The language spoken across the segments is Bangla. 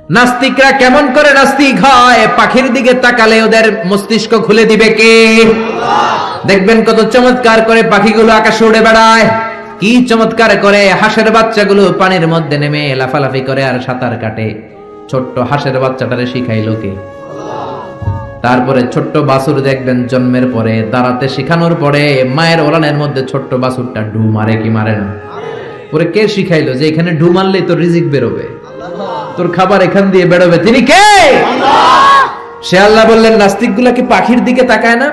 নাস্তিকরা কেমন করে নাস্তিক হয়? পাখির দিকে তাকালে ওদের মস্তিষ্ক খুলে দিবে কে? দেখবেন কত চমৎকার করে পাখিগুলো আকাশে উড়ে বেড়ায়, কি চমৎকার করে হাঁসের বাচ্চাগুলো পানির মধ্যে নেমে লাফালাফি করে আর সাঁতার কাটে। ছোট্ট হাঁসের বাচ্চাটারে শিখাইলো কে? তারপরে ছোট্ট বাছুর দেখবেন জন্মের পরে দাঁড়াতে শেখানোর পরে মায়ের ওলানের মধ্যে ছোট্ট বাছুরটা ডু মারে কি মারে না? পরে কে শিখাইলো যে এখানে ডু মারলেই তোর রিজিক বেরোবে, তোর খাবার এখান দিয়ে বেরোবে? তিনি কে? সে আল্লাহ বললেন নাস্তিকগুলা কি পাখির দিকে তাকায় না?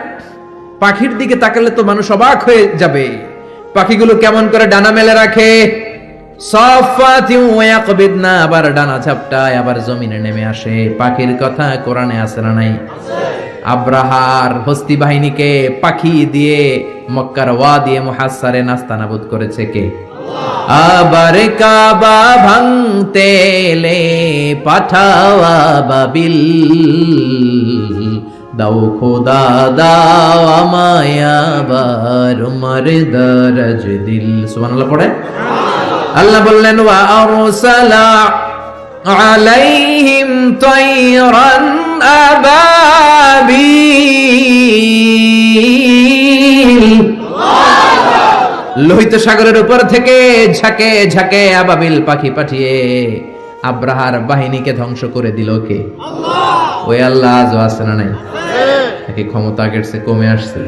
পাখির দিকে তাকালে তো মানুষ অবাক হয়ে যাবে। পাখিগুলো কেমন করে ডানা মেলে রাখে, আবার ডানা ঝাপটায়, আবার জমিনে নেমে আসে। পাখির কথা কোরআনে আছে না নাই? আব্রাহার হস্তি বাহিনীকে পাখি দিয়ে মক্কার ওয়াদিয়ে মুহাসসারে নাস্তানাবুদ করেছে কে? আবার কাবা ভাঙতে এলে পাঠাওয়া বাবিল, দাও খোদা দাও আমায় আবার উমর দরজ দিল। সুবহানাল্লাহ পড়ে। আল্লাহ বললেন ওয়া আরসালা আলাইহিম তায়রান আবাবিল, লোহিত সাগরের উপর থেকে ঝাঁকে ঝাঁকে আবাবিল পাখি পাঠিয়ে আব্রাহার বাহিনীকে ধ্বংস করে দিল কে? ওই আল্লাহ আজও আছে না নাই? নাকি ক্ষমতা আগের চেয়ে কমে আসছে?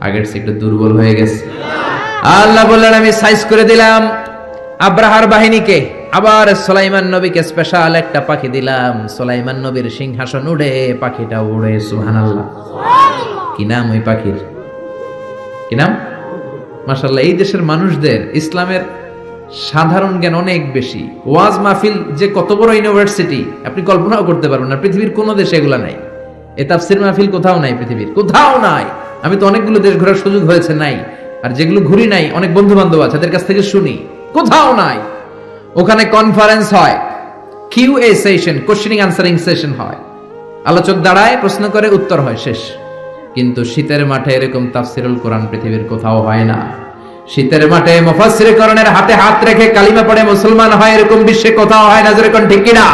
আগের চেয়ে একটু দুর্বল হয়ে গেছে? আল্লাহ বললেন আমি সাইজ করে দিলাম আব্রাহার বাহিনীকে। আবার সুলাইমান নবীকে স্পেশাল একটা পাখি দিলাম, সুলাইমান নবীর সিংহাসন উড়ে পাখিটা উড়ে। সুবহানাল্লাহ। কি নাম ওই পাখির? কি নাম? মাশাআল্লাহ, এই দেশের মানুষদের ইসলামের সাধারণ জ্ঞান অনেক বেশি। ওয়াজ মাহফিল যে কত বড় ইউনিভার্সিটি আপনি কল্পনাও করতে পারবেন না। পৃথিবীর কোনো দেশে এগুলা নাই। এই তাফসীর মাহফিল কোথাও নাই, পৃথিবীর কোথাও নাই। আমি তো অনেকগুলো দেশ ঘোরার সুযোগ হয়েছে, নাই। আর যেগুলো ঘুরি নাই, অনেক বন্ধু বান্ধব আছে, তাদের কাছ থেকে শুনি, কোথাও নাই। ওখানে কনফারেন্স হয়, QA session, questioning answering session হয়, আলোচক দাঁড়ায়, প্রশ্ন করে, উত্তর হয়, শেষ। কিন্তু শীতের মাঠে এরকম তাফসীরুল কোরআন পৃথিবীর কোথাও হয় না। শীতের মাঠে মুফাসসিরে কোরআনের হাতে হাত রেখে কালিমা পড়ে মুসলমান হয়, এরকম বিশ্বে কোথাও হয় না। যেরকম ঠিক কিনা?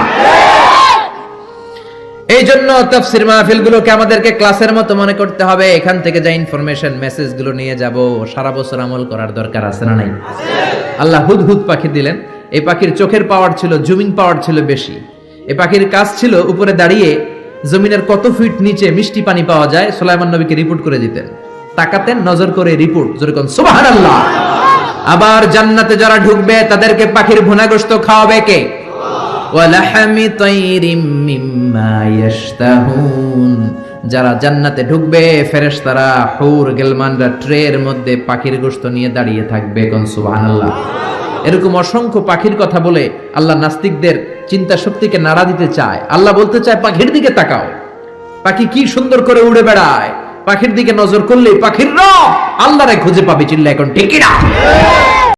এই জন্য তাফসীর মাহফিলগুলোকে আমাদেরকে ক্লাসের মতো মনে করতে হবে। এখান থেকে যা ইনফরমেশন মেসেজগুলো নিয়ে যাব, সারা বছর আমল করার দরকার আছে না নাই? আল্লাহ হুদহুদ পাখি দিলেন। এই পাখির চোখের পাওয়ার ছিল, জুমিং পাওয়ার ছিল বেশি। এই পাখির কাজ ছিল উপরে দাঁড়িয়ে জমিনের কত ফিট নিচে মিষ্টি পানি পাওয়া যায় সুলাইমান নবীকে রিপোর্ট করে দিতেন। তাকাতেন, নজর করে রিপোর্ট, যেরকম সুবহানাল্লাহ। আবার জান্নাতে যারা ঢুকবে তাদেরকে পাখির ভুনা গোশত খাওয়াবে কে? ওয়ালাহামি তাইরিম মিম্মা ইয়াশতাহুন। যারা জান্নাতে ঢুকবে ফেরেশতারা, হুর গিলমানরা ট্রের মধ্যে পাখির গোশত নিয়ে দাঁড়িয়ে থাকবে। কোন সুবহানাল্লাহ। এরকম অসংখ্য পাখির কথা বলে আল্লাহ নাস্তিকদের চিন্তা শক্তিকে নাড়া দিতে চায়। আল্লাহ বলতে চায় পাখির দিকে তাকাও, পাখি কি সুন্দর করে উড়ে বেড়ায়। পাখির দিকে নজর করলে পাখির রব আল্লাহরে খুঁজে পাবে। চিল্লা এখন ঠিক কিনা?